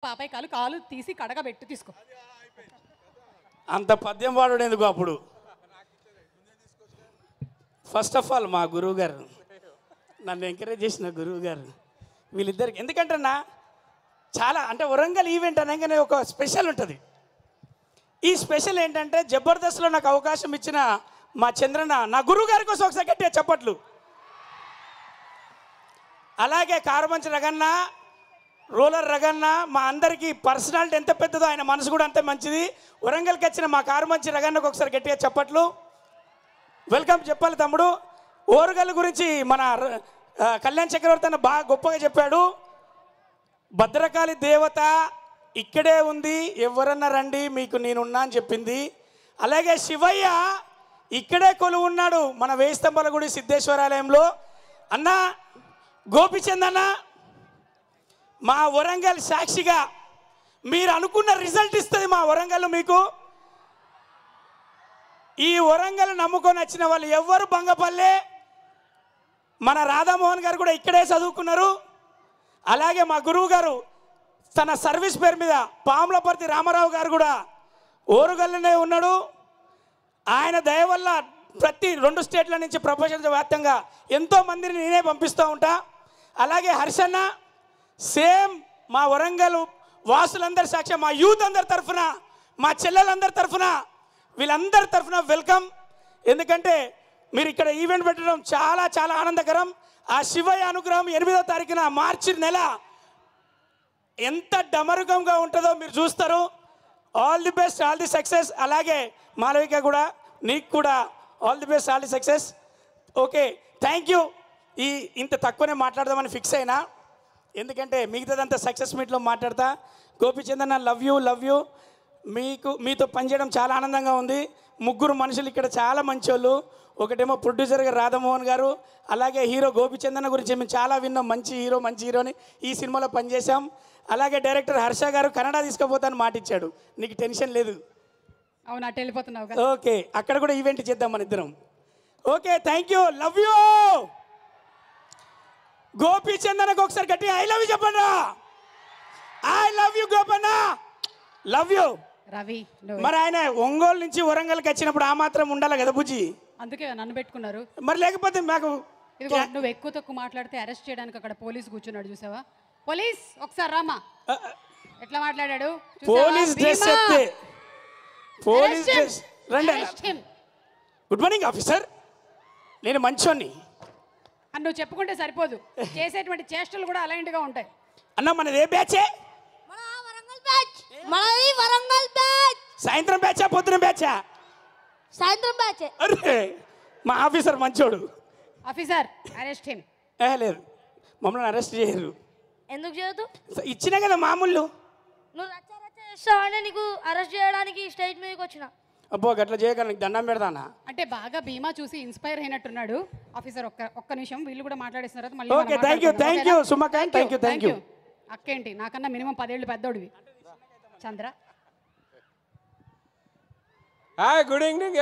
పాపయ్య కాలు కాలు తీసి కడగబెట్టు తీసుకో. అంత పద్యం వాడు ఎందుకు అప్పుడు? ఫస్ట్ ఆఫ్ ఆల్ మా గురువు గారు, నన్ను ఎంకరేజ్ చేసిన గురువు గారు, వీళ్ళిద్దరికి ఎందుకంటేనా చాలా అంటే వరంగల్ ఈవెంట్ అనగానే ఒక స్పెషల్ ఉంటుంది. ఈ స్పెషల్ ఏంటంటే జబర్దస్త్లో నాకు అవకాశం ఇచ్చిన మా చంద్రన్న, నా గురువు గారి కోసం ఒకసారి గట్టిగా చప్పట్లు. అలాగే కారుమంచి రగన్న, రోలర్ రగన్న, మా అందరికీ పర్సనాలిటీ ఎంత పెద్దదో ఆయన మనసు కూడా అంతే మంచిది. వరంగల్కి వచ్చిన మా కారుమంచి రగన్నకు ఒకసారి గట్టిగా చప్పట్లు. వెల్కమ్ చెప్పాలి తమ్ముడు. ఓరుగల్ గురించి మన కళ్యాణ్ చక్రవర్తి అన్న బాగా గొప్పగా చెప్పాడు. భద్రకాళి దేవత ఇక్కడే ఉంది, ఎవరన్నా రండి మీకు నేనున్నా అని చెప్పింది. అలాగే శివయ్య ఇక్కడే కొలువు ఉన్నాడు మన వేయి స్తంభాల గుడి సిద్ధేశ్వరాలయంలో. అన్న గోపిచంద్ అన్న, మా వరంగల్ సాక్షిగా మీరు అనుకున్న రిజల్ట్ ఇస్తుంది మా వరంగల్ మీకు. ఈ వరంగల్ నమ్ముకొని వచ్చిన వాళ్ళు ఎవ్వరు బంగపల్లె. మన రాధామోహన్ గారు కూడా ఇక్కడే చదువుకున్నారు. అలాగే మా గురువు గారు తన సర్వీస్ పేరు మీద పాములపర్తి రామారావు గారు కూడా ఓరుగల్లునే ఉన్నాడు. ఆయన దయ వల్ల ప్రతి 2 స్టేట్ల నుంచి ప్రపంచవ్యాప్తంగా ఎంతోమందిని నేనే పంపిస్తూ ఉంటా. అలాగే హర్షన్న సేమ్ మా వరంగల్ వాసులందరి సాక్ష్యం, మా యూత్ అందరి తరఫున, మా చెల్లెలందరి తరఫున, వీళ్ళందరి తరఫున వెల్కమ్. ఎందుకంటే మీరు ఇక్కడ ఈవెంట్ పెట్టడం చాలా చాలా ఆనందకరం. ఆ శివయ్య అనుగ్రహం 8వ తారీఖున మార్చి నెల ఎంత డమరుకంగా ఉంటుందో మీరు చూస్తారు. All the best, all the success. అలాగే మాలవిక కూడా, నీకు కూడా all the best, all the success. Okay, thank you. ఇంత తక్కువనే మాట్లాడదామని ఫిక్స్ అయినా, ఎందుకంటే మిగతాదంతా సక్సెస్ మీట్లో మాట్లాడతా. గోపిచందన్న లవ్ యూ. మీతో పనిచేయడం చాలా ఆనందంగా ఉంది. 3 మనుషులు ఇక్కడ చాలా మంచోళ్ళు. ఒకటేమో ప్రొడ్యూసర్ గారు రాధామోహన్ గారు, అలాగే హీరో గోపిచందన్న గురించి మేము చాలా విన్నాం. మంచి హీరోని ఈ సినిమాలో పనిచేశాం. అలాగే డైరెక్టర్ హర్ష గారు కన్నడ తీసుకుపోతాను మాట ఇచ్చాడు. నీకు టెన్షన్ లేదు. అవును, అటు వెళ్ళిపోతున్నావు. ఓకే, అక్కడ కూడా ఈవెంట్ చేద్దాం మన ఇద్దరం. Okay, thank you, love you. గోపిచందనకు ఒకసారి గట్టిగా ఐ లవ్ యూ చెప్పండి. I love you Gopanna, love you. Ravi మరి ఆయన ఒంగోలు నుంచి వరంగల్కి వచ్చినప్పుడు ఆ మాత్రం ఉండాలి కదా బుజ్జి, అందుకే నన్ను పెట్టుకున్నారు. మరి లేకపోతే మాకు నువ్వు ఎక్కువ తక్కువ మాట్లాడితే అరెస్ట్ చేయడానికి అక్కడ పోలీస్ కూర్చున్నాడు చూసావా? పోలీస్ ఒకసారి రామా, ఎట్లా మాట్లాడాడు. పోలీస్ డ్రెస్ చెప్తే పోలీస్ డ్రెస్ రండి. గుడ్ మార్నింగ్ ఆఫీసర్, నేను మంచోన్ని అని నువ్వు చెప్పుకుంటే సరిపోదు, చేసేటువంటి చేష్టలు కూడా అలాంటిగా ఉంటాయి. అన్న మనది ఏ బ్యాచే? వరంగల్ బ్యాచ్. సాయంత్రం బ్యాచా పొద్దున బ్యాచా? సాయంత్రం బ్యాచ్. అరే మా ఆఫీసర్ మంచోడు. Officer arrest him. లేదు, మమ్మల్ని అరెస్ట్ చేయరు. ఎందుకు చేయదు? ఇచ్చినా కదా మామూలు. నువ్వు రచ్చ చేస్తావని నీకు అరెస్ట్ చేయడానికి స్టేజ్ మీదకి వచ్చిన. అబ్బో గట్లా చేయక నీకు దండం పెడతానా? అంటే బాగా భీమా చూసి ఇన్స్పైర్ అయినట్టున్నాడు ఆఫీసర్. ఒక్క నిమిషం, వీళ్ళు కూడా మాట్లాడేసిన తర్వాత మళ్ళీ. Okay, thank you Sumakanth, thank you. అక్కేంటి నాకన్నా మినిమం 10 ఏళ్ళు పెద్దోడివి. Chandra, hi, good evening.